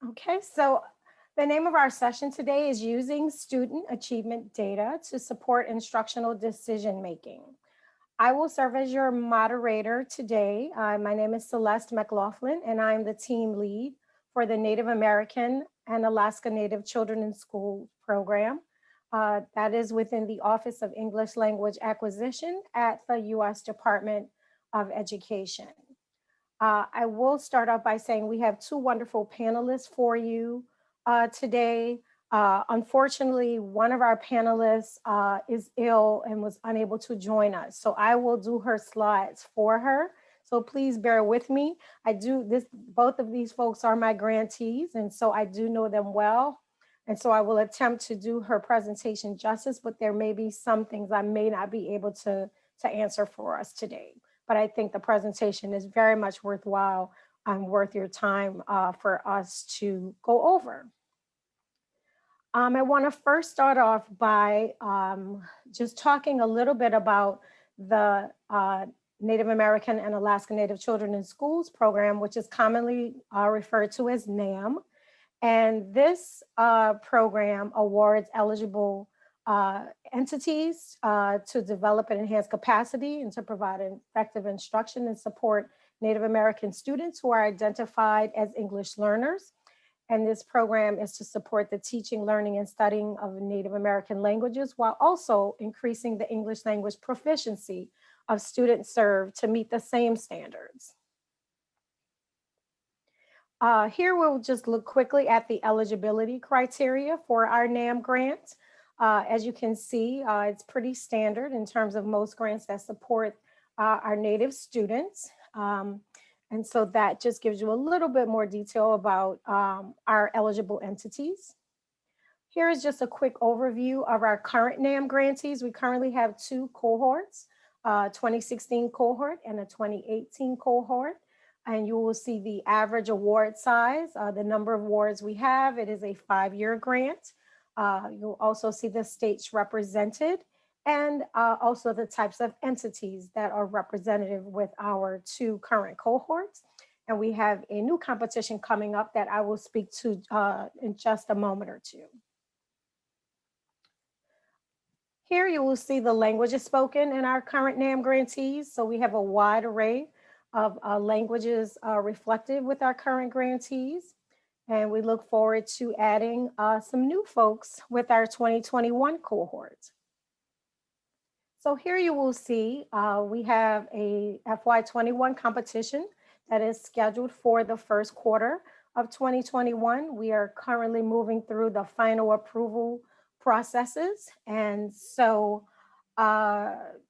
Okay, so the name of our session today is Using Student Achievement Data to Support Instructional Decision Making. I will serve as your moderator today. My name is Celeste McLaughlin, and I am the team lead for the Native American and Alaska Native Children in School program. That is within the Office of English Language Acquisition at the U.S. Department of Education. I will start off by saying we have two wonderful panelists for you today. Unfortunately, one of our panelists is ill and was unable to join us. So I will do her slides for her. So please bear with me. Both of these folks are my grantees, and so I do know them well. And so I will attempt to do her presentation justice, but there may be some things I may not be able to answer for us today. But I think the presentation is very much worthwhile and worth your time for us to go over. I want to first start off by just talking a little bit about the Native American and Alaska Native Children in Schools program, which is commonly referred to as NAM. And this program awards eligible entities to develop and enhance capacity and to provide effective instruction and support Native American students who are identified as English learners. And this program is to support the teaching, learning, and studying of Native American languages while also increasing the English language proficiency of students served to meet the same standards. Here we'll just look quickly at the eligibility criteria for our NAM grant. As you can see, it's pretty standard in terms of most grants that support our Native students. And so that just gives you a little bit more detail about our eligible entities. Here is just a quick overview of our current NAM grantees. We currently have two cohorts, 2016 cohort and a 2018 cohort. And you will see the average award size, the number of awards we have. It is a 5-year grant. You'll also see the states represented and also the types of entities that are representative with our two current cohorts. And we have a new competition coming up that I will speak to in just a moment or two. Here you will see the languages spoken in our current NAM grantees. So we have a wide array of languages reflected with our current grantees. And we look forward to adding some new folks with our 2021 cohort. So here you will see we have a FY21 competition that is scheduled for the first quarter of 2021. We are currently moving through the final approval processes. And so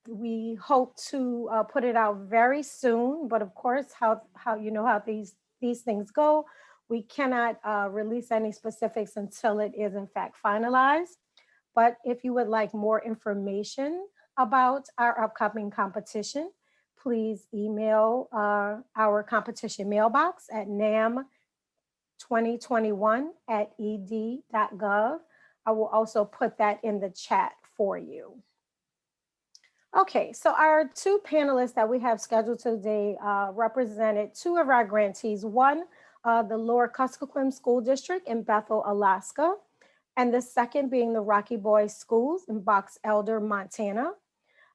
we hope to put it out very soon, but of course, how you know how these things go, we cannot release any specifics until it is in fact finalized. But if you would like more information about our upcoming competition, please email our competition mailbox at nam2021@ed.gov. I will also put that in the chat for you. Okay, so our two panelists that we have scheduled today represented two of our grantees. One, the Lower Kuskokwim School District in Bethel, Alaska, and the second being the Rocky Boy Schools in Box Elder, Montana.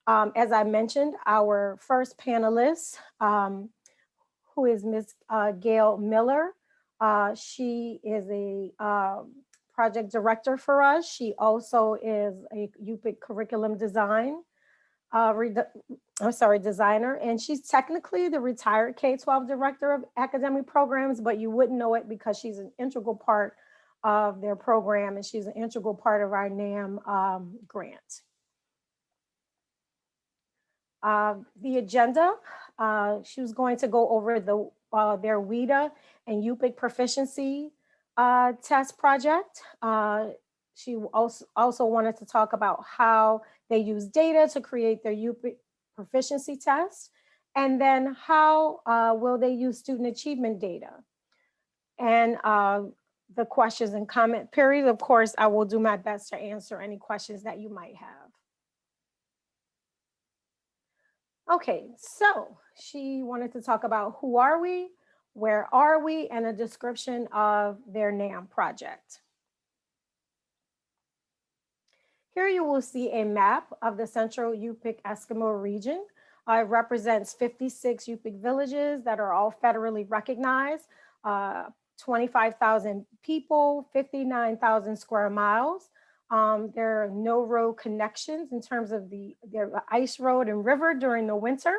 As I mentioned, our first panelist, who is Ms. Gail Miller, she is a project director for us. She also is a UPIC curriculum designer, and she's technically the retired K-12 director of academic programs, but you wouldn't know it because she's an integral part of their program and she's an integral part of our NAM grant. The agenda, she was going to go over their WIDA and UPIC proficiency test project. She also wanted to talk about how they use data to create their UPIC proficiency test, and then how will they use student achievement data. And the questions and comment period, of course, I will do my best to answer any questions that you might have. Okay, so she wanted to talk about who are we? where are we, and a description of their NAM project. Here you will see a map of the Central Yupik Eskimo region. It represents 56 Yupik villages that are all federally recognized, 25,000 people, 59,000 square miles. There are no road connections in terms of the ice road and river during the winter.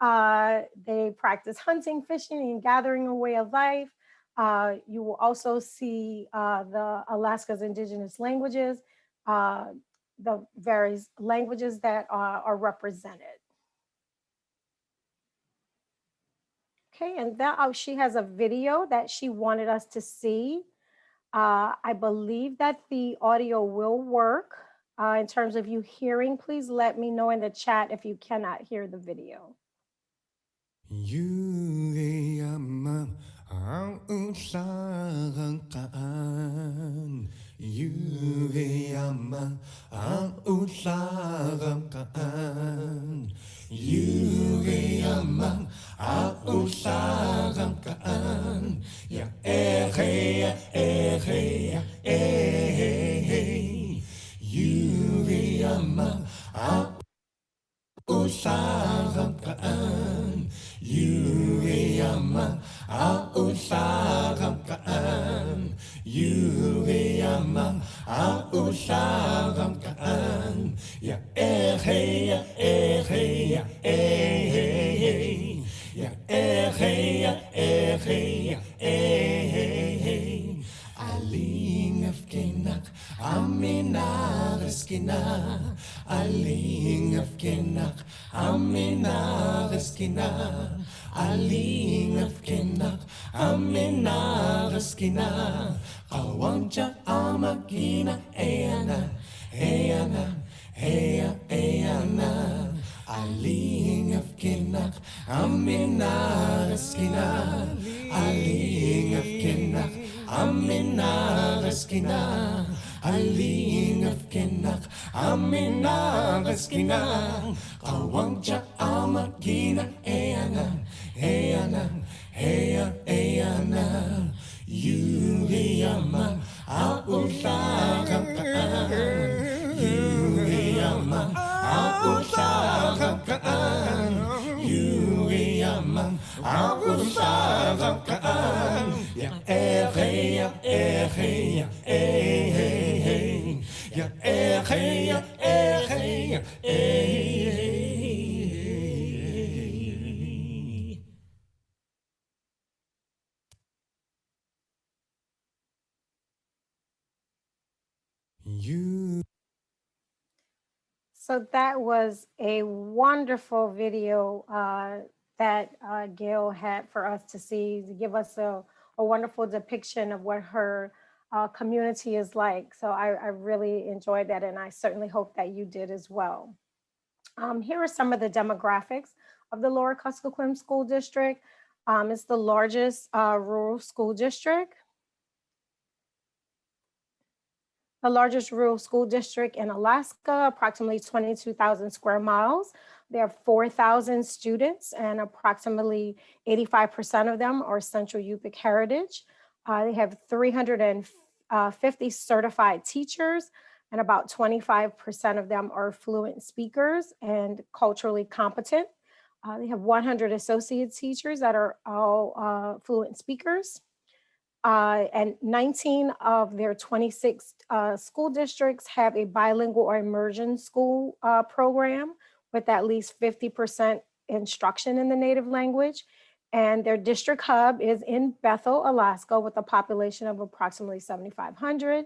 They practice hunting, fishing, and gathering a way of life. You will also see the Alaska's indigenous languages, the various languages that are represented. Okay, and now she has a video that she wanted us to see. I believe that the audio will work. In terms of you hearing, please let me know in the chat if you cannot hear the video. So that was a wonderful video that Gail had for us to see, to give us a wonderful depiction of what her community is like. So I really enjoyed that, and I certainly hope that you did as well. Here are some of the demographics of the Lower Kuskokwim School District. It's the largest rural school district. The largest rural school district in Alaska, approximately 22,000 square miles. There are 4,000 students, and approximately 85% of them are Central Yupik heritage. They have 350 certified teachers, and about 25% of them are fluent speakers and culturally competent. They have 100 associate teachers that are all fluent speakers. And 19 of their 26 school districts have a bilingual or immersion school program with at least 50% instruction in the native language. And their district hub is in Bethel, Alaska, with a population of approximately 7,500.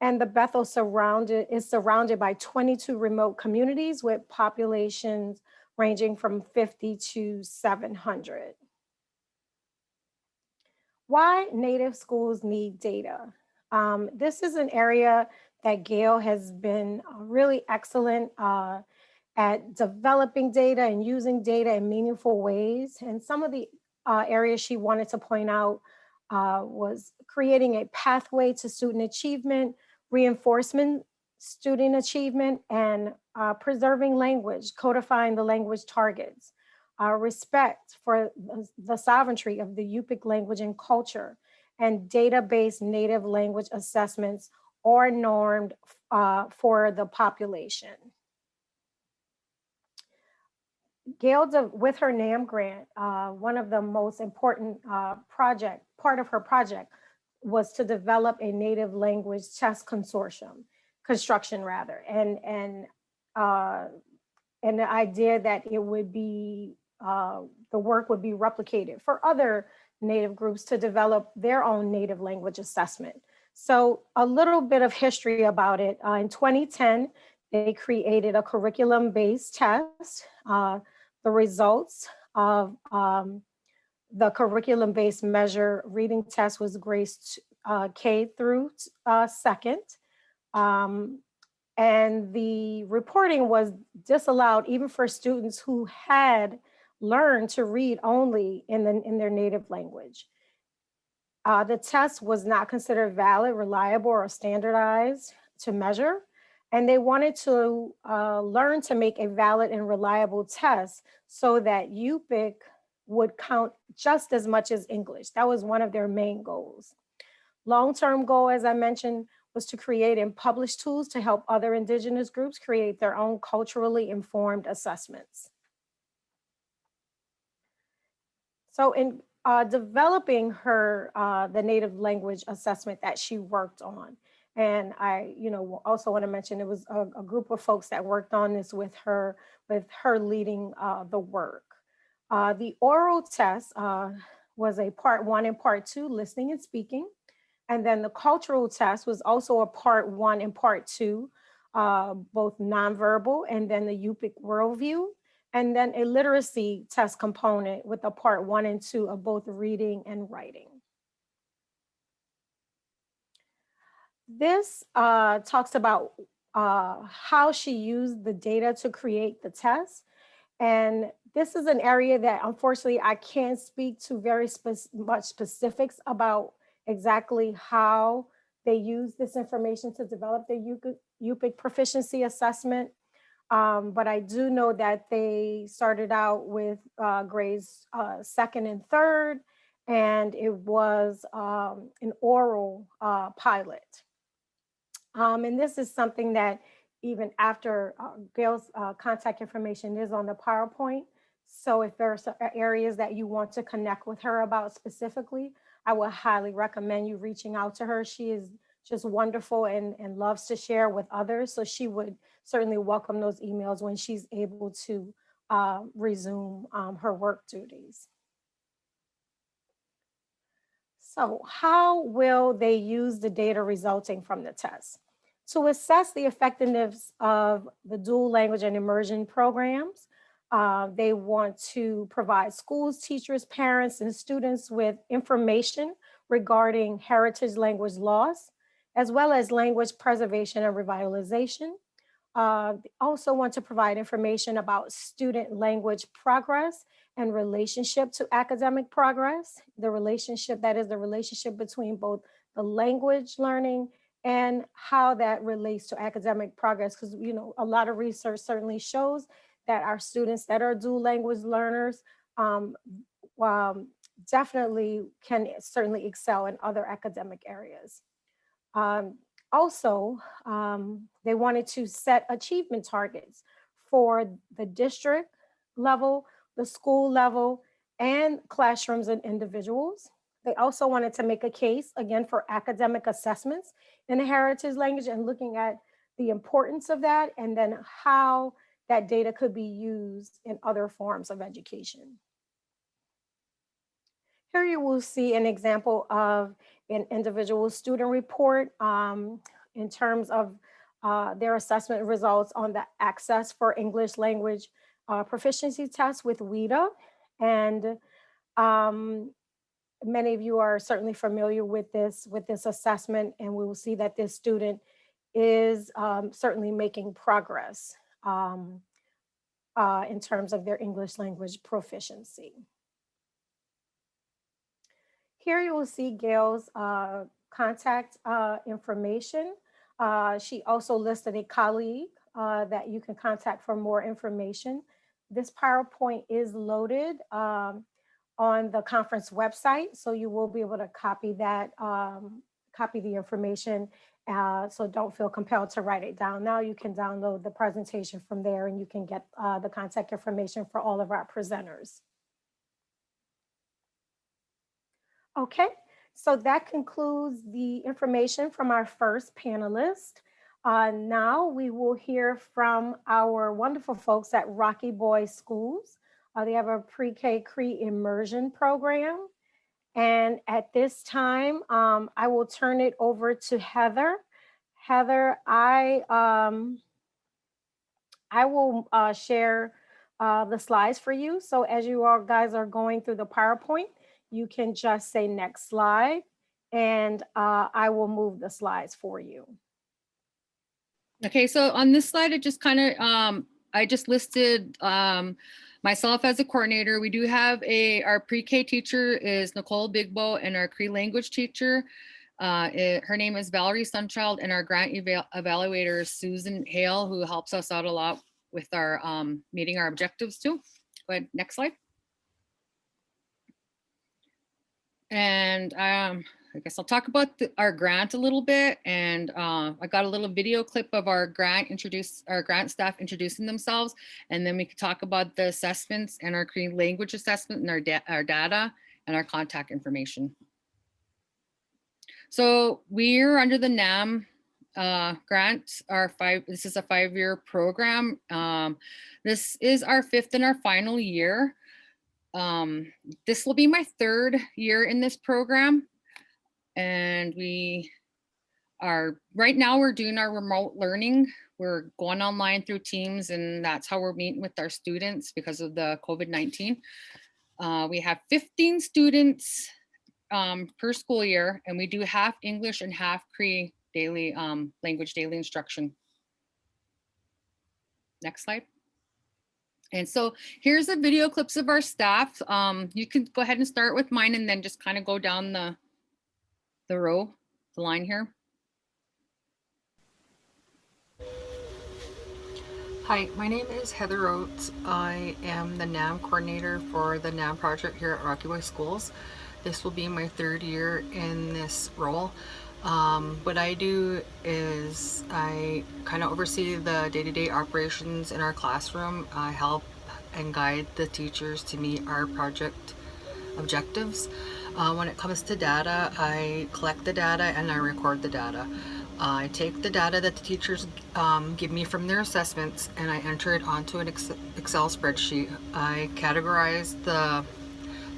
And the Bethel is surrounded by 22 remote communities with populations ranging from 50 to 700. Why Native schools need data. This is an area that Gail has been really excellent at developing data and using data in meaningful ways. And some of the areas she wanted to point out was creating a pathway to student achievement, reinforcement student achievement, and preserving language, codifying the language targets. respect for the sovereignty of the Yupik language and culture, and data-based native language assessments are normed for the population. Gail, with her NAM grant, one of the most important part of her project was to develop a native language test construction rather, and the idea that it would be the work would be replicated for other Native groups to develop their own native language assessment. So a little bit of history about it. In 2010, they created a curriculum-based test. The results of the curriculum-based measure reading test was graced K through second. And the reporting was disallowed even for students who had learned to read only in their native language. The test was not considered valid, reliable, or standardized to measure. And they wanted to learn to make a valid and reliable test so that Yupik would count just as much as English. That was one of their main goals. Long-term goal, as I mentioned, was to create and publish tools to help other Indigenous groups create their own culturally informed assessments. So in developing her, the native language assessment that she worked on, and I, also want to mention it was a group of folks that worked on this with her leading the work. The oral test was a part 1 and part 2, listening and speaking. And then the cultural test was also a part 1 and part 2, both nonverbal and then the Yupik worldview. And then a literacy test component with a part 1 and 2 of both reading and writing. This talks about how she used the data to create the test. And this is an area that unfortunately I can't speak to very much specifics about exactly how they use this information to develop the Yupik proficiency assessment. But I do know that they started out with grades 2nd and 3rd, and it was an oral pilot. And this is something that even after Gail's contact information is on the PowerPoint. So if there are areas that you want to connect with her about specifically, I would highly recommend you reaching out to her. She is just wonderful and loves to share with others. So she would certainly welcome those emails when she's able to resume her work duties. So how will they use the data resulting from the test? To assess the effectiveness of the dual language and immersion programs, they want to provide schools, teachers, parents, and students with information regarding heritage language loss, as well as language preservation and revitalization. They also want to provide information about student language progress and relationship to academic progress. The relationship, that is the relationship between both the language learning and how that relates to academic progress. Because, a lot of research certainly shows that our students that are dual language learners definitely can certainly excel in other academic areas. Also, they wanted to set achievement targets for the district level, the school level, and classrooms and individuals. They also wanted to make a case, again, for academic assessments in the heritage language and looking at the importance of that and then how that data could be used in other forms of education. Here you will see an example of an individual student report in terms of their assessment results on the Access for English Language Proficiency Test with WIDA. And many of you are certainly familiar with this assessment, and we will see that this student is certainly making progress in terms of their English language proficiency. Here you will see Gail's contact information. She also listed a colleague that you can contact for more information. This PowerPoint is loaded on the conference website, so you will be able to copy that, copy the information. So don't feel compelled to write it down now. You can download the presentation from there, and you can get the contact information for all of our presenters. Okay, so that concludes the information from our first panelist. Now we will hear from our wonderful folks at Rocky Boy Schools. They have a pre-K Cree immersion program. And at this time, I will turn it over to Heather. Heather, I will share the slides for you. So as you all guys are going through the PowerPoint, you can just say next slide, and I will move the slides for you. Okay, so on this slide, it just kind of, I just listed myself as a coordinator. We do have our pre-K teacher is Nicole Bigbo, and our Cree language teacher, her name is Valerie Sunchild, and our grant evaluator is Susan Hale, who helps us out a lot with our meeting our objectives too. Go ahead, next slide. And I guess I'll talk about our grant a little bit. And I got a little video clip of our grant staff introducing themselves. And then we could talk about the assessments and our Cree language assessment and our data and our contact information. So we're under the NAM grant. This is a 5-year program. This is our 5th and our final year. This will be my 3rd year in this program. And right now we're doing our remote learning. We're going online through Teams, and that's how we're meeting with our students because of the COVID-19. We have 15 students per school year, and we do half English and half Cree daily language daily instruction. Next slide. And so here's the video clips of our staff. You can go ahead and start with mine and then just kind of go down the line here. Hi, my name is Heather Oates. I am the NAM coordinator for the NAM project here at Rocky Boy Schools. This will be my 3rd year in this role. What I do is I kind of oversee the day-to-day operations in our classroom. I help and guide the teachers to meet our project objectives. When it comes to data, I collect the data and I record the data. I take the data that the teachers give me from their assessments and I enter it onto an Excel spreadsheet. I categorize the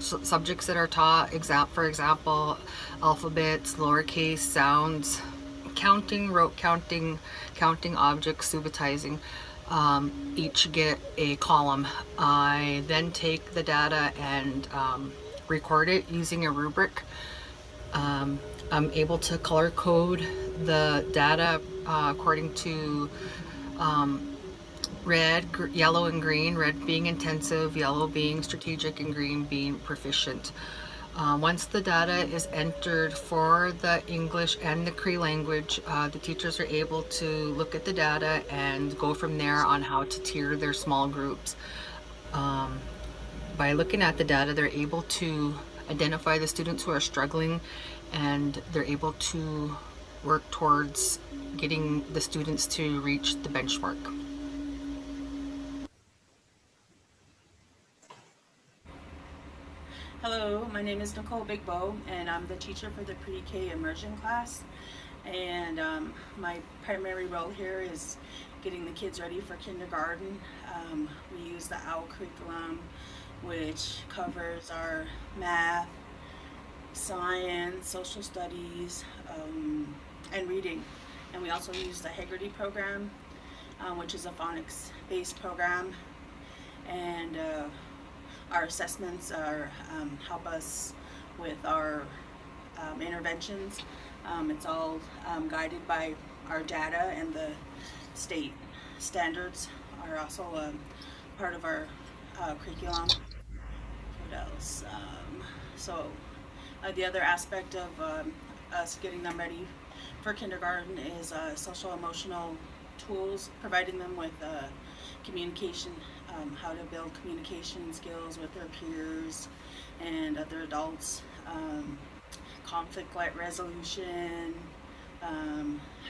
subjects that are taught, for example, alphabets, lowercase, sounds, counting, rote counting, counting objects, subitizing. Each get a column. I then take the data and record it using a rubric. I'm able to color code the data according to red, yellow, and green, red being intensive, yellow being strategic, and green being proficient. Once the data is entered for the English and the Cree language, the teachers are able to look at the data and go from there on how to tier their small groups. By looking at the data, they're able to identify the students who are struggling, and they're able to work towards getting the students to reach the benchmark. Hello, my name is Nicole Bigbo, and I'm the teacher for the pre-K immersion class. And my primary role here is getting the kids ready for kindergarten. We use the OWL curriculum, which covers our math, science, social studies, and reading. And we also use the Haggerty program, which is a phonics-based program. And our assessments help us with our interventions. It's all guided by our data, and the state standards are also part of our curriculum. What else? The other aspect of us getting them ready for kindergarten is social emotional tools, providing them with communication how to build communication skills with their peers and other adults, conflict resolution,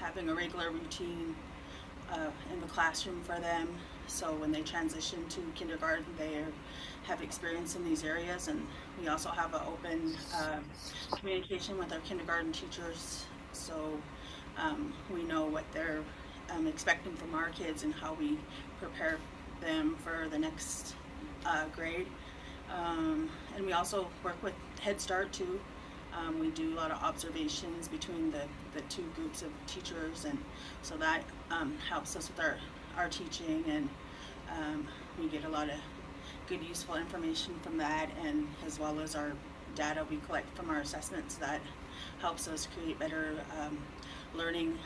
having a regular routine in the classroom for them. So when they transition to kindergarten, they have experience in these areas. And we also have an open communication with our kindergarten teachers. So we know what they're expecting from our kids and how we prepare them for the next grade. And we also work with Head Start too. We do a lot of observations between the two groups of teachers, and so that helps us with our teaching, and we get a lot of good useful information from that, and as well as our data we collect from our assessments that helps us create better learning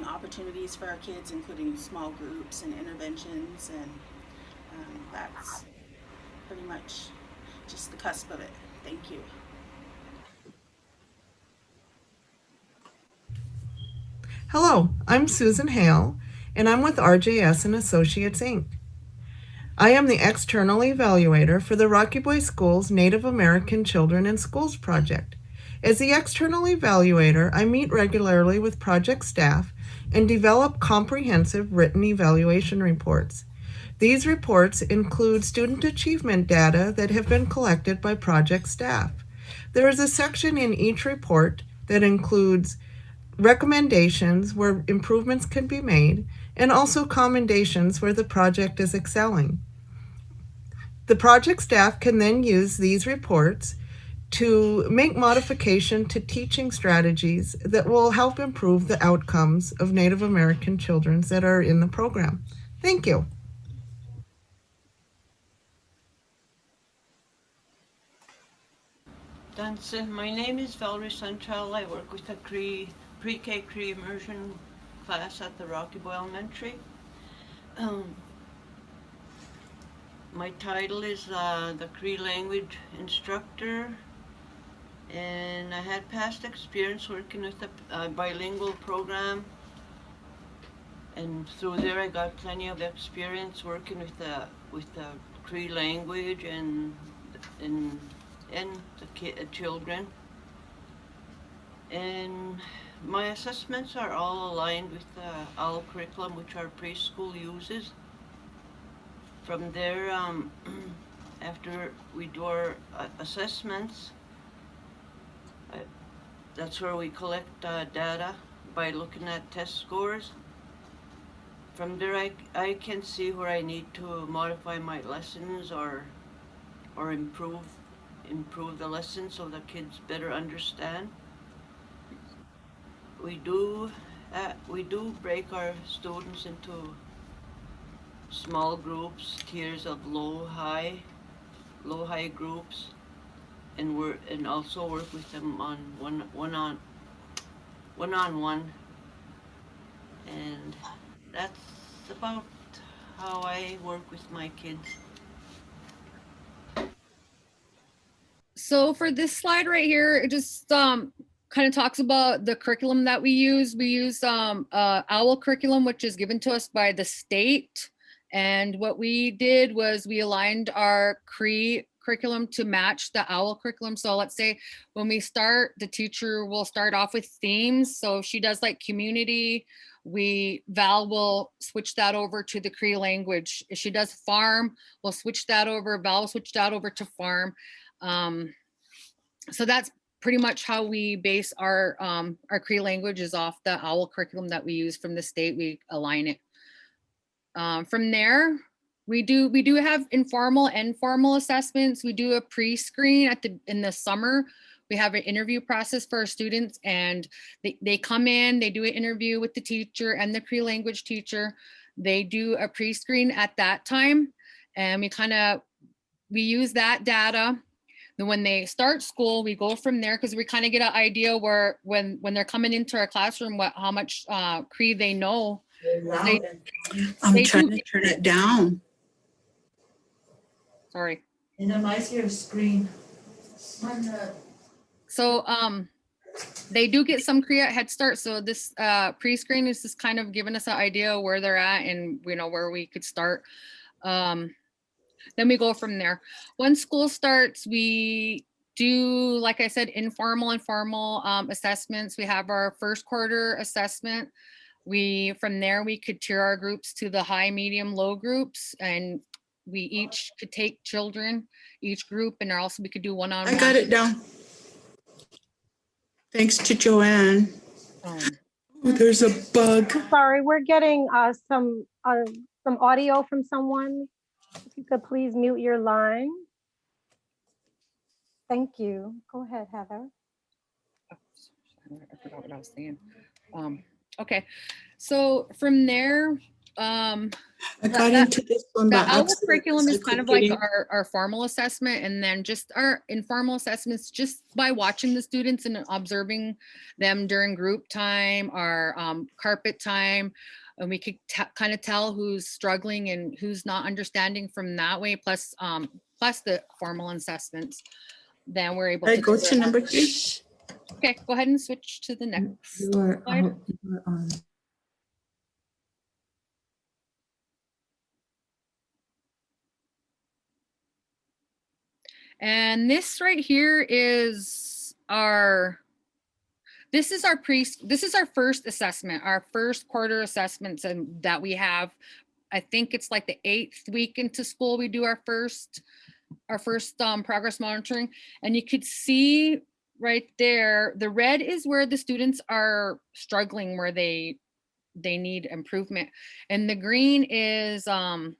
opportunities for our kids, including small groups and interventions, and that's pretty much just the cusp of it. Thank you. Hello, I'm Susan Hale, and I'm with RJS and Associates, Inc. I am the external evaluator for the Rocky Boy Schools Native American Children in Schools project. As the external evaluator, I meet regularly with project staff and develop comprehensive written evaluation reports. These reports include student achievement data that have been collected by project staff. There is a section in each report that includes recommendations where improvements can be made, and also commendations where the project is excelling. The project staff can then use these reports to make modification to teaching strategies that will help improve the outcomes of Native American children that are in the program. Thank you. My name is Valerie Sunchild. I work with the pre-K Cree immersion class at the Rocky Boy Elementary. My title is the Cree language instructor, and I had past experience working with a bilingual program, and through there I got plenty of experience working with the Cree language and the children. And my assessments are all aligned with the OWL curriculum, which our preschool uses. From there, after we do our assessments, that's where we collect data by looking at test scores. From there, I can see where I need to modify my lessons or improve the lessons so the kids better understand. We do break our students into small groups, tiers of low high groups, and also work with them on one-on-one, and that's about how I work with my kids. So for this slide right here, it just kind of talks about the curriculum that we use. We use OWL curriculum, which is given to us by the state. And what we did was we aligned our Cree curriculum to match the OWL curriculum. So let's say when we start, the teacher will start off with themes. So if she does like community, Val will switch that over to the Cree language. If she does farm, we'll switch that over. Val will switch that over to farm. So that's pretty much how we base our Cree language is off the OWL curriculum that we use from the state. We align it. From there, we do have informal and formal assessments. We do a pre-screen in the summer. We have an interview process for our students, and they come in, they do an interview with the teacher and the Cree language teacher. They do a pre-screen at that time, and we use that data. Then when they start school, we go from there because we kind of get an idea where when they're coming into our classroom, how much Cree they know. I'm trying to turn it down. Sorry. Minimize your screen. So they do get some Cree at Head Start. So this pre-screen is just kind of giving us an idea where they're at and where we could start. Then we go from there. Once school starts, we do, like I said, informal and formal assessments. We have our first quarter assessment. From there, we could tier our groups to the high, medium, low groups, and we each could take children, each group, and also we could do one-on-one. I got it down. Thanks to Joanne. Oh, there's a bug. I'm sorry, we're getting some audio from someone. If you could please mute your line. Thank you. Go ahead, Heather. I forgot what I was saying. Okay, so from there, I got into this one by the OWL accident. curriculum is I kind of keep like getting- our formal assessment, and then just our informal assessments, just by watching the students and observing them during group time or carpet time. And we could kind of tell who's struggling and who's not understanding from that way, plus the formal assessments. Then we're able I to go do to it. number 3. Okay, go ahead and switch to the next You are slide. out. You are on. And this right here is this is our first assessment, our first quarter assessments, and that we have. I think it's like the 8th week into school we do our first progress monitoring, and you could see right there, the red is where the students are struggling, where they need improvement, and the green is for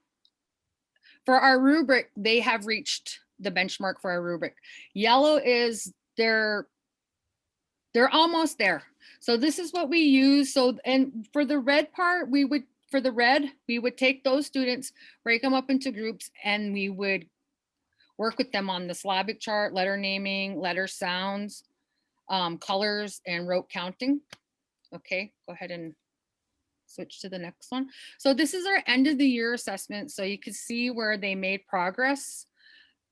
our rubric, they have reached the benchmark for our rubric. Yellow is they're almost there. So this is what we use. So, and for the red part, we would take those students, break them up into groups, and we would work with them on the syllabic chart, letter naming, letter sounds, colors, and rote counting. Okay, go ahead and switch to the next one. So this is our end of the year assessment. So you can see where they made progress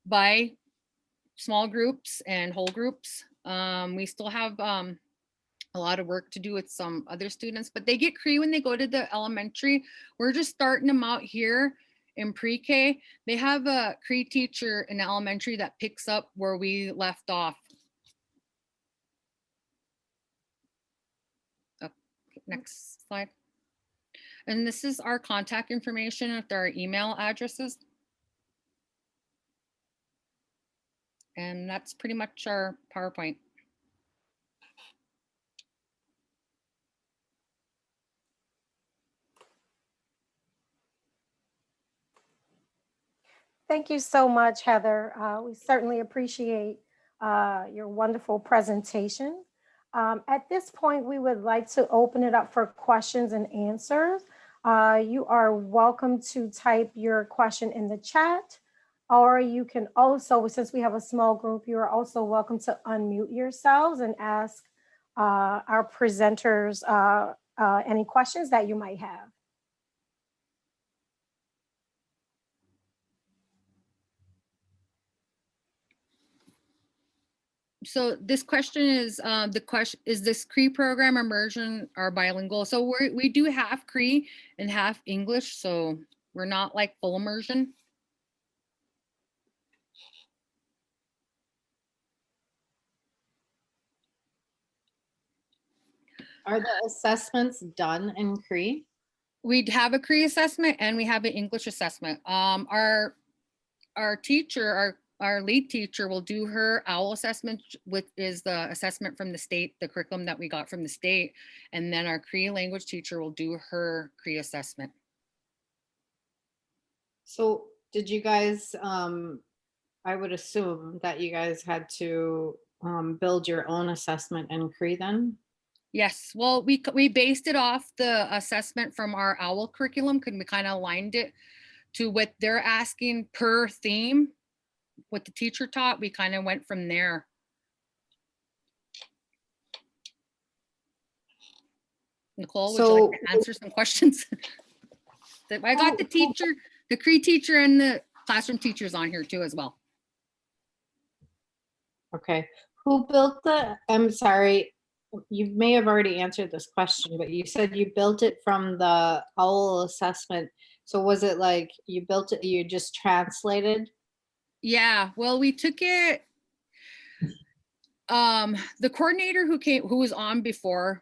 by small groups and whole groups. We still have a lot of work to do with some other students, but they get Cree when they go to the elementary. We're just starting them out here in pre-K. They have a Cree teacher in elementary that picks up where we left off. Next slide. And this is our contact information with our email addresses. And that's pretty much our PowerPoint. Thank you so much, Heather. We certainly appreciate your wonderful presentation. At this point, we would like to open it up for questions and answers. You are welcome to type your question in the chat, or you can also, since we have a small group, you are also welcome to unmute yourselves and ask our presenters any questions that you might have. So this question is is this Cree program immersion or bilingual? So we do half Cree and half English, so we're not like full immersion. Are the assessments done in Cree? We'd have a Cree assessment and we have an English assessment. Our teacher, our lead teacher will do her OWL assessment, which is the assessment from the state, the curriculum that we got from the state. And then our Cree language teacher will do her Cree assessment. So did you guys, I would assume that you guys had to build your own assessment in Cree then? Yes, well, we based it off the assessment from our OWL curriculum, because we kind of aligned it to what they're asking per theme. What the teacher taught, we kind of went from there. Nicole, would you like to answer some questions? I got the teacher, the Cree teacher, and the classroom teachers on here too as well. Okay, who built I'm sorry, you may have already answered this question, but you said you built it from the OWL assessment. So was it like you built it, you just translated? Yeah, well, we took it, the coordinator who was on before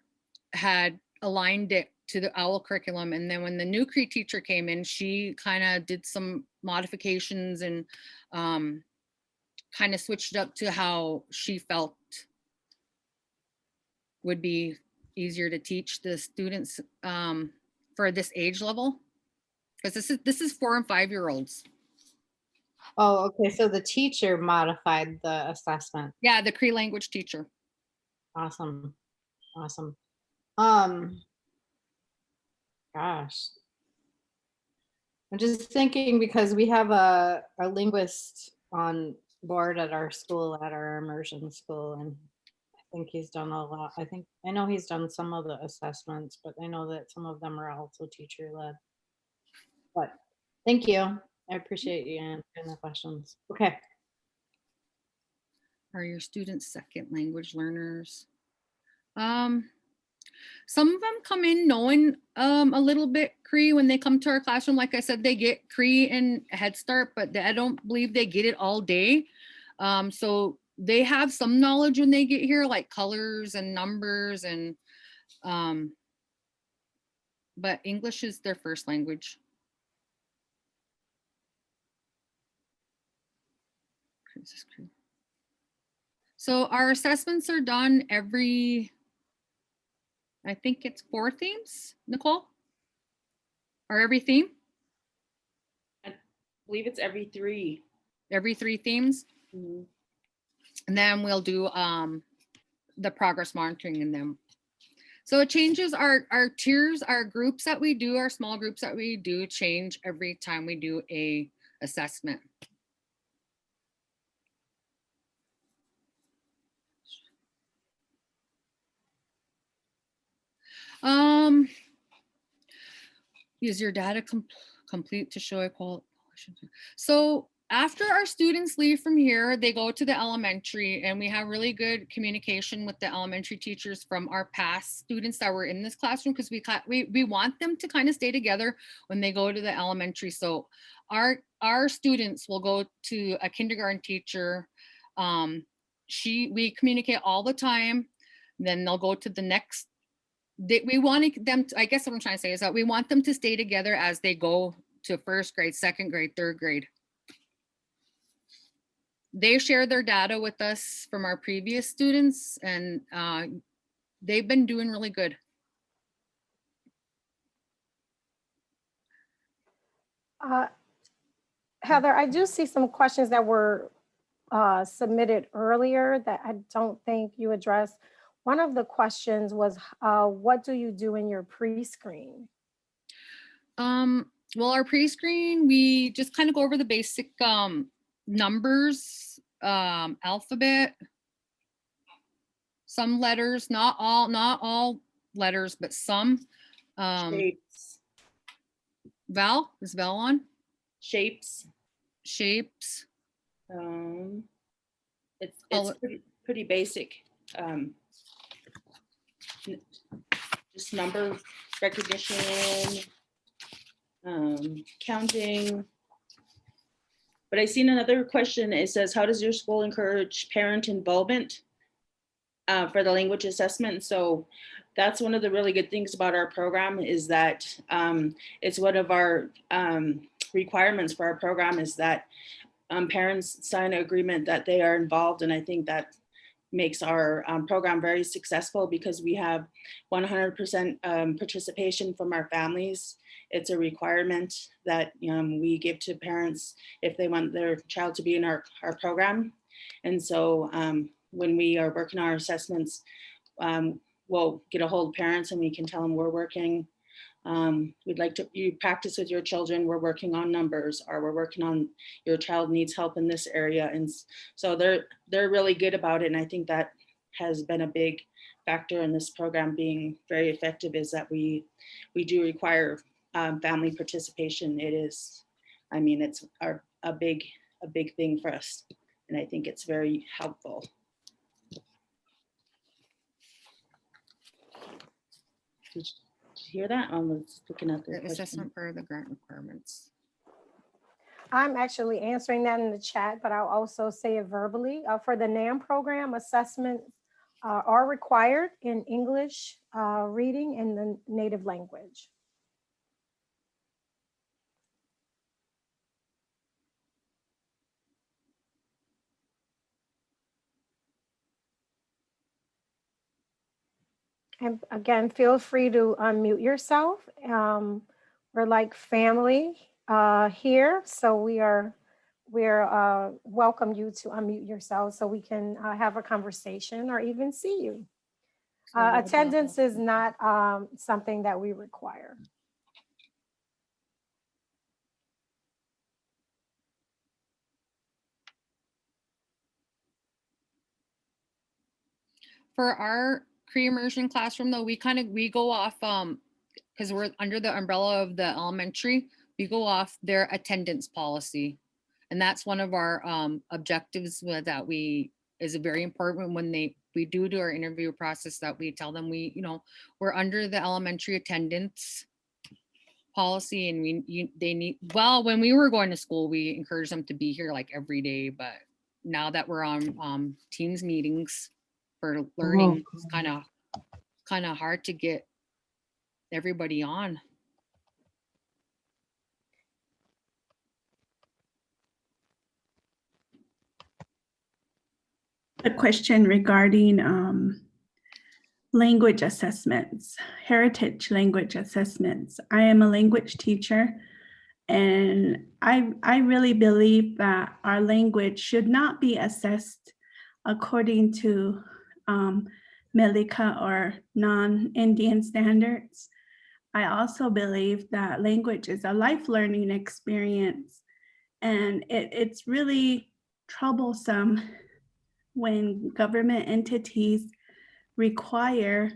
had aligned it to the OWL curriculum. And then when the new Cree teacher came in, she kind of did some modifications and kind of switched up to how she felt would be easier to teach the students for this age level. Because this is 4 and 5-year-olds. Oh, okay. So the teacher modified the assessment. Yeah, the Cree language teacher. Awesome. Awesome. Gosh. I'm just thinking because we have a linguist on board at our school, at our immersion school, and I think he's done a lot. I know he's done some of the assessments, but I know that some of them are also teacher led. But thank you. I appreciate you answering the questions. Okay. Are your students second language learners? Some of them come in knowing a little bit Cree when they come to our classroom. Like I said, they get Cree and Head Start, but I don't believe they get it all day. So they have some knowledge when they get here, like colors and numbers, and but English is their first language. So our assessments are done every, I think it's 4 themes, Nicole? Or every theme? I believe it's every 3. Every 3 themes? Mm-hmm. And then we'll do the progress monitoring in them. So it changes our tiers, our groups that we do, our small groups that we do change every time we do a assessment. Is your data complete to show equal? So after our students leave from here, they go to the elementary, and we have really good communication with the elementary teachers from our past students that were in this classroom, because we want them to kind of stay together when they go to the elementary. So our students will go to a kindergarten teacher. We communicate all the time. Then they'll go to the next. We want them to, I guess what I'm trying to say is that we want them to stay together as they go to 1st grade, 2nd grade, 3rd grade. They share their data with us from our previous students, and they've been doing really good. Heather, I do see some questions that were submitted earlier that I don't think you addressed. One of the questions was, what do you do in your pre-screen? Well, our pre-screen, we just kind of go over the basic numbers, alphabet, some letters, not all letters, but some. Shapes. Val, is Val on? Shapes. It's pretty basic. Just number recognition, counting. But I seen another question. It says, how does your school encourage parent involvement for the language assessment? So that's one of the really good things about our program, is that it's one of our requirements for our program is that parents sign an agreement that they are involved. And I think that makes our program very successful, because we have 100% participation from our families. It's a requirement that we give to parents if they want their child to be in our program. And so when we are working our assessments, we'll get a hold of parents and we can tell them we're working. We'd like you practice with your children. We're working on numbers, or we're working on your child needs help in this area. And so they're really good about it. And I think that has been a big factor in this program being very effective, is that we do require family participation. It is, I mean, it's a big thing for us. And I think it's very helpful. hear that? I was looking at the The question. assessment for the grant requirements. I'm actually answering that in the chat, but I'll also say it verbally. For the NAM program, assessments are required in English, reading, and the native language. And again, feel free to unmute yourself. We're like family here, so we're welcome you to unmute yourself so we can have a conversation or even see you. Attendance is not something that we require. For our pre-immersion classroom though, we go off, because we're under the umbrella of the elementary, we go off their attendance policy. And that's one of our objectives that is very important when we do our interview process, that we tell them we're under the elementary attendance policy, and they need, well, when we were going to school, we encouraged them to be here like every day, but now that we're on Teams meetings for learning, it's kind of hard to get everybody on. A question regarding language assessments, heritage language assessments. I am a language teacher, and I really believe that our language should not be assessed according to Melika or non-Indian standards. I also believe that language is a life learning experience, and it's really troublesome when government entities require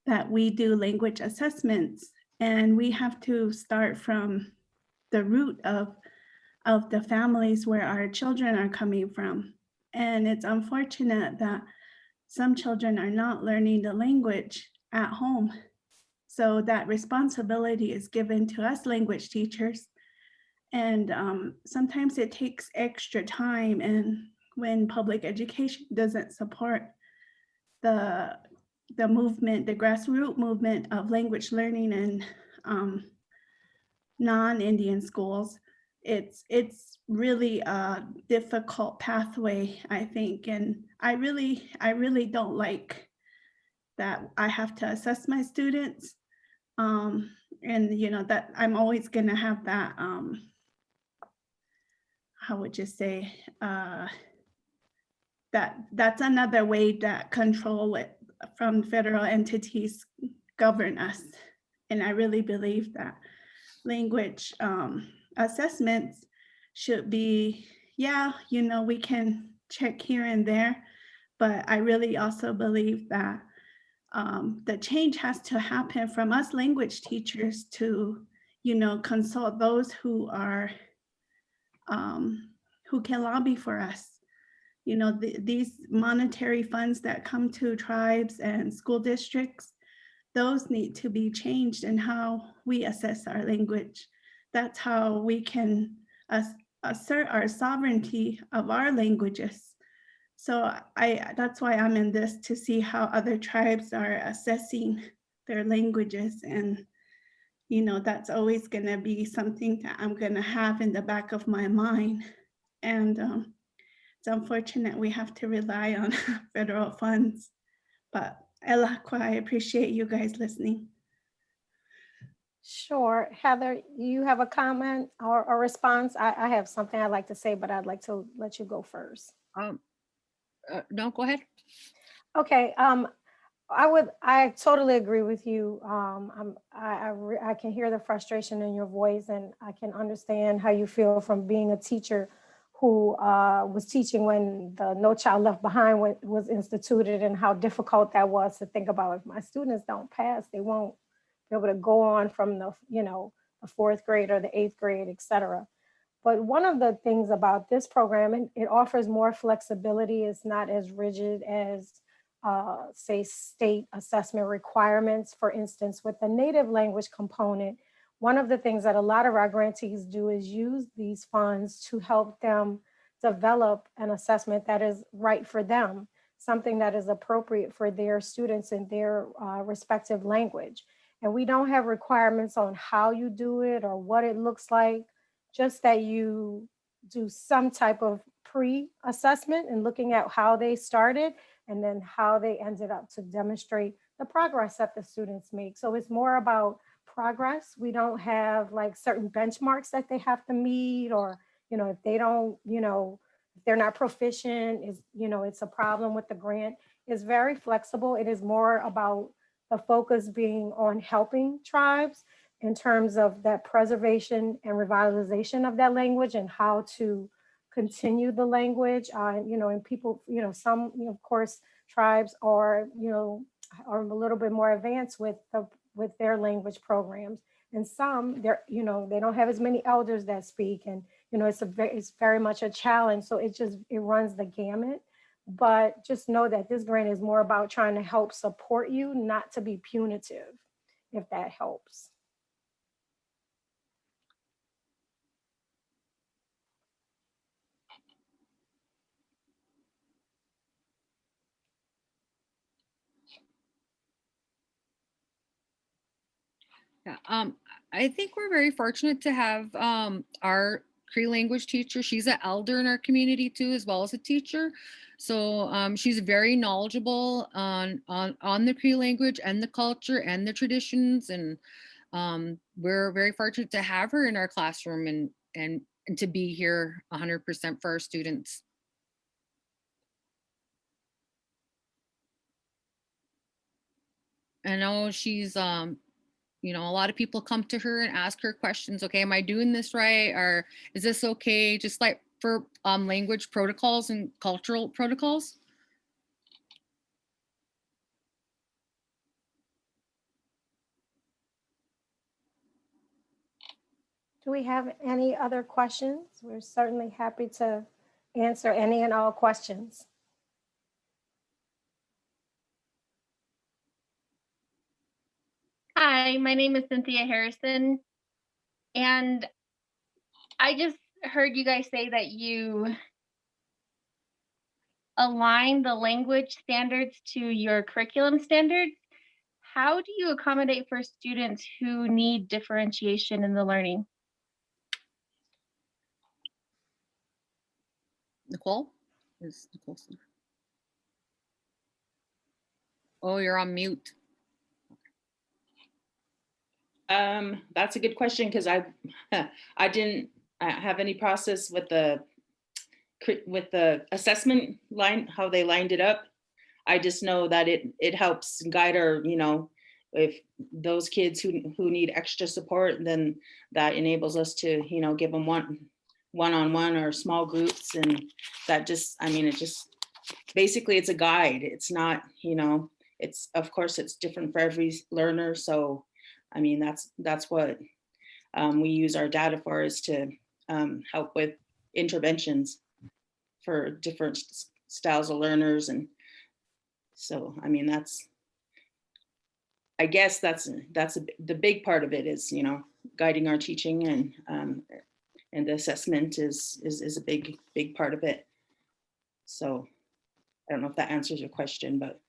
that we do language assessments, and we have to start from the root of the families where our children are coming from. And it's unfortunate that some children are not learning the language at home. So that responsibility is given to us language teachers. And sometimes it takes extra time, and when public education doesn't support the movement, the grassroots movement of language learning in non-Indian schools, it's really a difficult pathway, I think. And I really don't like that I have to assess my students. And that I'm always gonna have that, how would you say, that's another way that control it from federal entities govern us. And I really believe that language assessments should be, we can check here and there, but I really also believe that the change has to happen from us language teachers to, consult those who are, who can lobby for us. These monetary funds that come to tribes and school districts, those need to be changed in how we assess our language. That's how we can assert our sovereignty of our languages. So that's why I'm in this, to see how other tribes are assessing their languages. And, that's always gonna be something that I'm gonna have in the back of my mind. And it's unfortunate we have to rely on federal funds, but I appreciate you guys listening. Sure. Heather, you have a comment or a response? I have something I'd like to say, but I'd like to let you go first. No, go ahead. Okay. I totally agree with you. I can hear the frustration in your voice, and I can understand how you feel from being a teacher who was teaching when the No Child Left Behind was instituted, and how difficult that was to think about. If my students don't pass, they won't be able to go on from the fourth grade or the 8th grade, et cetera. But one of the things about this program, it offers more flexibility. It's not as rigid as say, state assessment requirements. For instance, with the native language component, one of the things that a lot of our grantees do is use these funds to help them develop an assessment that is right for them, something that is appropriate for their students in their respective language. And we don't have requirements on how you do it or what it looks like, just that you do some type of pre-assessment and looking at how they started and then how they ended up to demonstrate the progress that the students make. So it's more about progress. We don't have like certain benchmarks that they have to meet, or, if they don't, if they're not proficient, it's a problem with the grant. It's very flexible. It is more about the focus being on helping tribes in terms of that preservation and revitalization of that language and how to continue the language. And people, some, of course, tribes are, are a little bit more advanced with their language programs. And some, they don't have as many elders that speak, and it's very much a challenge. So it runs the gamut. But just know that this grant is more about trying to help support you, not to be punitive, if that helps. Yeah, I think we're very fortunate to have our Cree language teacher. She's an elder in our community too, as well as a teacher. So she's very knowledgeable on the Cree language and the culture and the traditions. And we're very fortunate to have her in our classroom and to be here 100% for our students. I know she's a lot of people come to her and ask her questions. Okay, am I doing this right? Or is this okay? Just like for language protocols and cultural protocols. Do we have any other questions? We're certainly happy to answer any and all questions. Hi, my name is Cynthia Harrison, and I just heard you guys say that you align the language standards to your curriculum standards. How do you accommodate for students who need differentiation in the learning? Nicole? Is Nicole still? Oh, you're on mute. That's a good question, because I didn't have any process with the assessment line, how they lined it up. I just know that it helps guide our, if those kids who need extra support, then that enables us to, give them one-on-one or small groups. And that just, it just, basically it's a guide. It's not, it's, of course it's different for every learner. So, that's what we use our data for, is to help with interventions for different styles of learners. And so, I guess that's the big part of it is, guiding our teaching, and the assessment is a big part of it. So I don't know if that answers your question, but.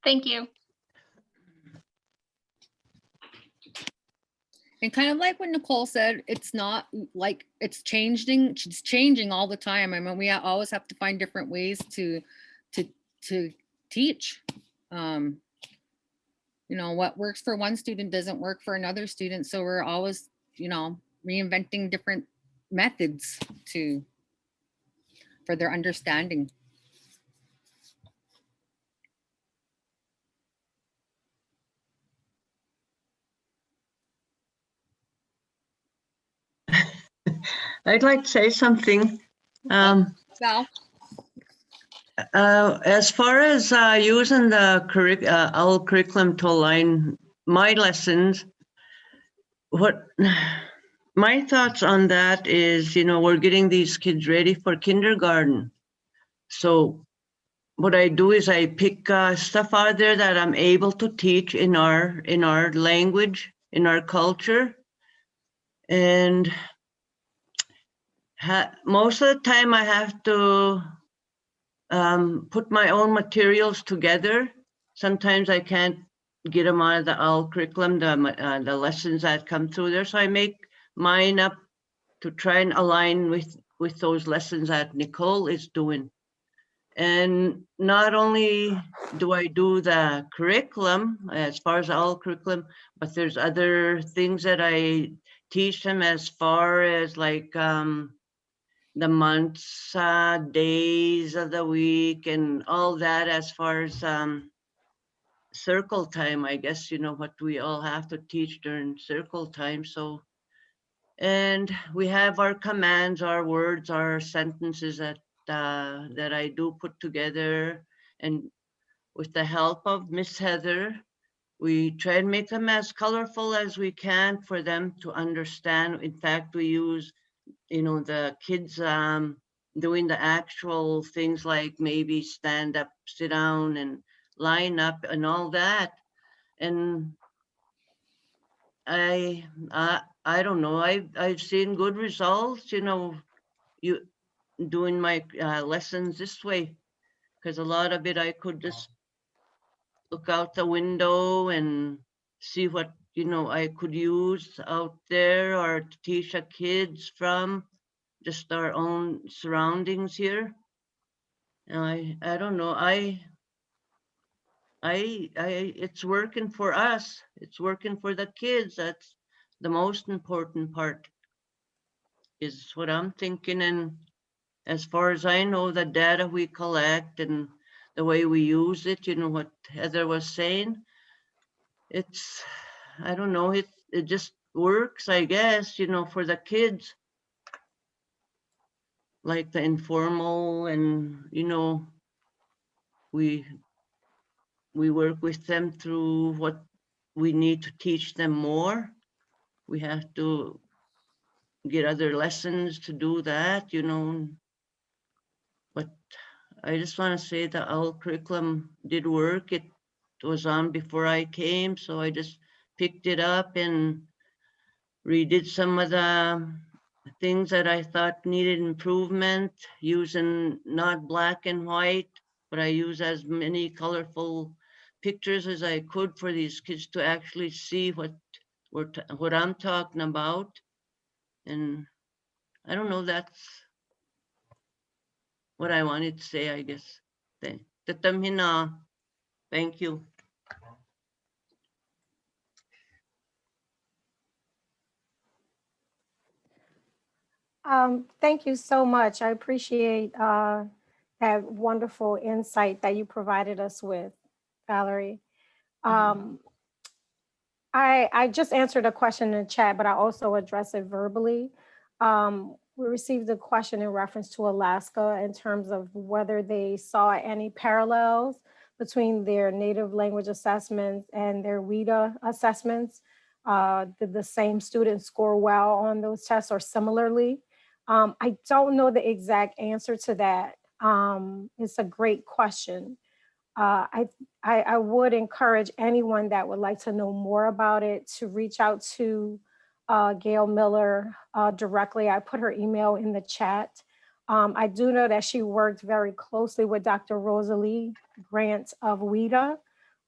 Thank you. And kind of like what Nicole said, it's not like it's changing all the time. We always have to find different ways to teach. What works for one student doesn't work for another student. So we're always, reinventing different methods for their understanding. I'd like to say something. Val? As far as using the our curriculum to align my lessons, my thoughts on that is, we're getting these kids ready for kindergarten. So what I do is I pick stuff out there that I'm able to teach in our language, in our culture. And most of the time I have to put my own materials together. Sometimes I can't get them out of the OWL curriculum, the lessons that come through there. So I make mine up to try and align with those lessons that Nicole is doing. And not only do I do the curriculum as far as OWL curriculum, but there's other things that I teach them as far as like the months, days of the week and all that as far as circle time, I guess, what we all have to teach during circle time. So, and we have our commands, our words, our sentences that I do put together. And with the help of Miss Heather, we try and make them as colorful as we can for them to understand. In fact, we use, the kids doing the actual things like maybe stand up, sit down, and line up and all that. And I don't know, I've seen good results, you doing my lessons this way, because a lot of it I could just look out the window and see what I could use out there or to teach the kids from just our own surroundings here. And I don't know, it's working for us. It's working for the kids. That's the most important part, is what I'm thinking. And as far as I know, the data we collect and the way we use it, what Heather was saying, I don't know, it just works, I guess, for the kids. Like the informal, and, we work with them through what we need to teach them more. We have to get other lessons to do that, but I just want to say that our curriculum did work. It was on before I came, so I just picked it up and redid some of the things that I thought needed improvement, using not black and white, but I use as many colorful pictures as I could for these kids to actually see what I'm talking about. And I don't know, that's what I wanted to say, I guess. Thank you. Thank you so much. I appreciate that wonderful insight that you provided us with, Valerie. I just answered a question in the chat, but I also addressed it verbally. We received a question in reference to Alaska in terms of whether they saw any parallels between their native language assessments and their WIDA assessments. Did the same students score well on those tests or similarly? I don't know the exact answer to that. It's a great question. I would encourage anyone that would like to know more about it to reach out to Gail Miller directly. I put her email in the chat. I do know that she worked very closely with Dr. Rosalie Grant of WIDA,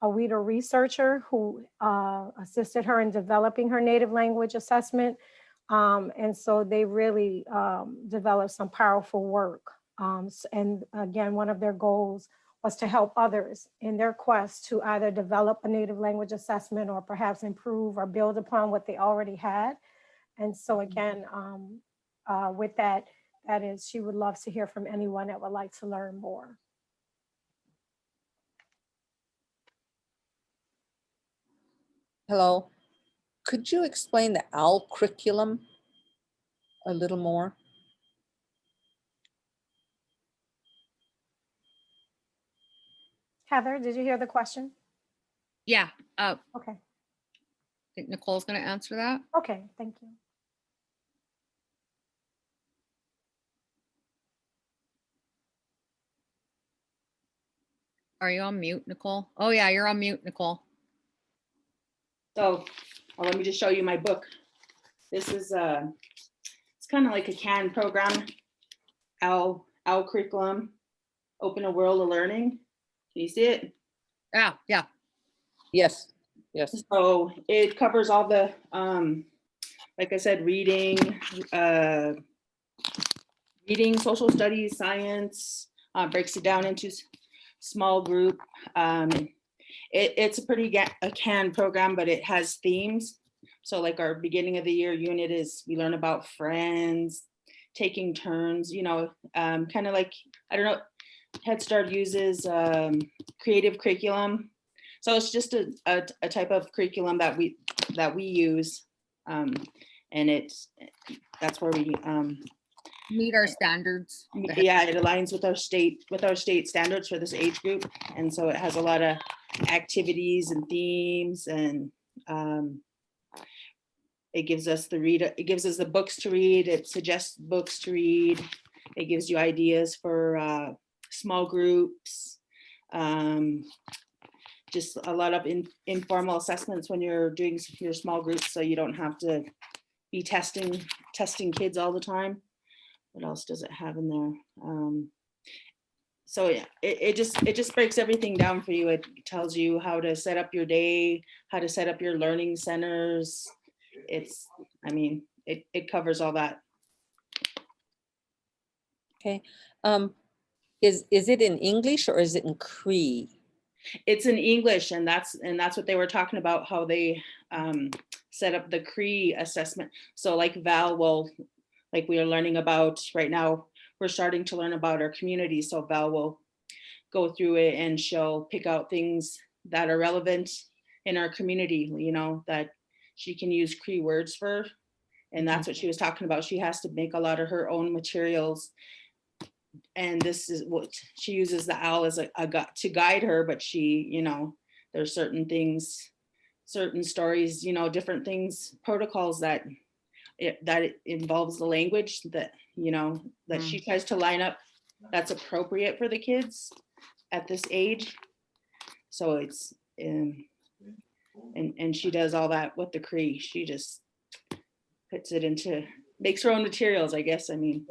a WIDA researcher who assisted her in developing her native language assessment. And so they really developed some powerful work. And again, one of their goals was to help others in their quest to either develop a native language assessment or perhaps improve or build upon what they already had. And so again, with that, she would love to hear from anyone that would like to learn more. Hello. Could you explain the OWL curriculum a little more? Heather, did you hear the question? Yeah. Okay. I think Nicole's going to answer that. Okay, thank you. Are you on mute, Nicole? Oh yeah, you're on mute, Nicole. So let me just show you my book. This is it's kind of like a canned program. Our curriculum, Open a World of Learning. Can you see it? Yeah, yeah. Yes, yes. So it covers all the, like I said, reading, social studies, science, breaks it down into small group. It's a pretty a canned program, but it has themes. So like our beginning of the year unit is we learn about friends, taking turns, you know, kind of like, I don't know, Head Start uses creative curriculum. So it's just a type of curriculum that we use. And that's where we Meet our standards. yeah, it aligns with our state standards for this age group. And so it has a lot of activities and themes, and it gives us the books to read, it suggests books to read, it gives you ideas for small groups, just a lot of informal assessments when you're doing your small groups, so you don't have to be testing kids all the time. What else does it have in there? So yeah, it just breaks everything down for you. It tells you how to set up your day, how to set up your learning centers. It covers all that. Okay. Is it in English or is it in Cree? It's in English, and that's what they were talking about, how they set up the Cree assessment. So like Val will, like we are learning about right now, we're starting to learn about our community. So Val will go through it and she'll pick out things that are relevant in our community, you know, that she can use Cree words for. And that's what she was talking about. She has to make a lot of her own materials. And this is what she uses the owl as to guide her, but she, you know, there's certain things, certain stories, you know, different things, protocols that it involves the language that, you know, that she tries to line up that's appropriate for the kids at this age. So it's and she does all that with the Cree. She just puts it into, makes her own materials, I guess. I mean,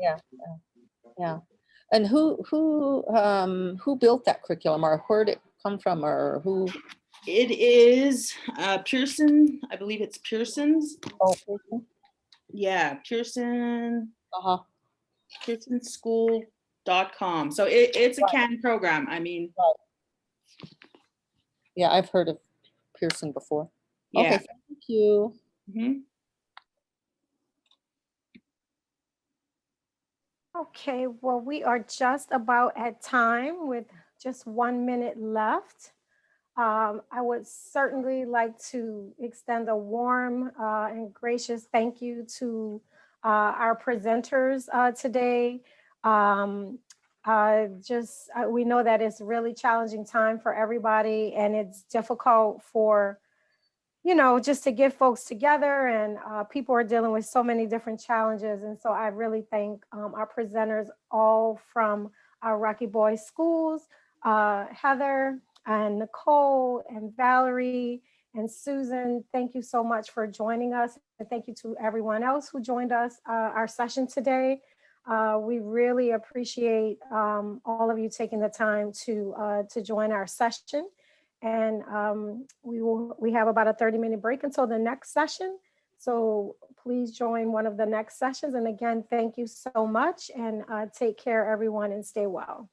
yeah. And who built that curriculum, or where did it come from, or who? It is Pearson. I believe it's Pearson's. Oh, Pearson. Yeah, Pearson. PearsonSchool.com. So it's a canned program. I mean, yeah, I've heard of Pearson before. Yeah. Okay, thank you. Okay, well, we are just about at time with just 1 minute left. I would certainly like to extend a warm and gracious thank you to our presenters today. We know that it's a really challenging time for everybody, and it's difficult for, you know, just to get folks together, and people are dealing with so many different challenges. And so I really thank our presenters, all from our Rocky Boy schools, Heather and Nicole and Valerie and Susan. Thank you so much for joining us. And thank you to everyone else who joined us, our session today. We really appreciate all of you taking the time to join our session. And we have about a 30-minute break until the next session. So please join one of the next sessions. And again, thank you so much, and take care, everyone, and stay well.